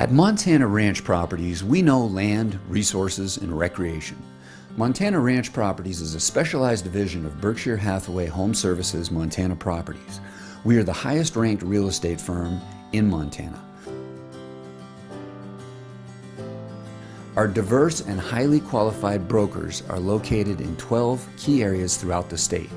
At Montana Ranch Properties, we know land, resources, and recreation. Montana Ranch Properties is a specialized division of Berkshire Hathaway Home Services Montana Properties. We are the highest ranked real estate firm in Montana. Our diverse and highly qualified brokers are located in 12 key areas throughout the state.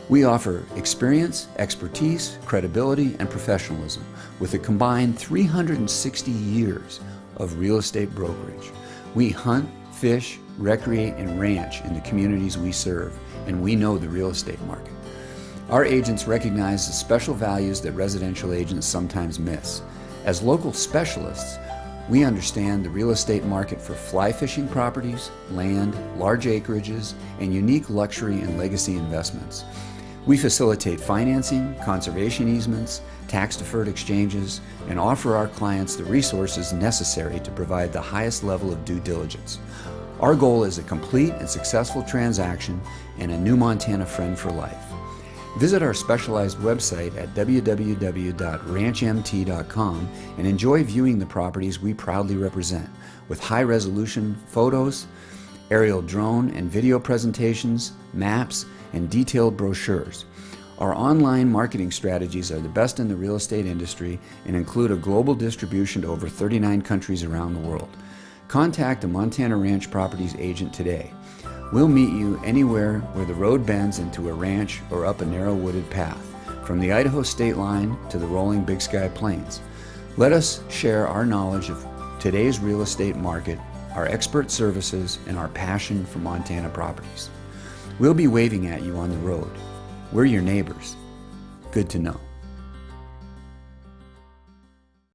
We offer experience, expertise, credibility, and professionalism with a combined 360 years of real estate brokerage. We hunt, fish, recreate, and ranch in the communities we serve, and we know the real estate market. Our agents recognize the special values that residential agents sometimes miss. As local specialists, we understand the real estate market for fly fishing properties, land, large acreages, and unique luxury and legacy investments. We facilitate financing, conservation easements, tax-deferred exchanges, and offer our clients the resources necessary to provide the highest level of due diligence. Our goal is a complete and successful transaction and a new Montana friend for life. Visit our specialized website at www.ranchmt.com and enjoy viewing the properties we proudly represent with high-resolution photos, aerial drone and video presentations, maps, and detailed brochures. Our online marketing strategies are the best in the real estate industry and include a global distribution to over 39 countries around the world. Contact a Montana Ranch Properties agent today. We'll meet you anywhere where the road bends into a ranch or up a narrow wooded path, from the Idaho state line to the rolling Big Sky Plains. Let us share our knowledge of today's real estate market, our expert services, and our passion for Montana properties. We'll be waving at you on the road. We're your neighbors. Good to know.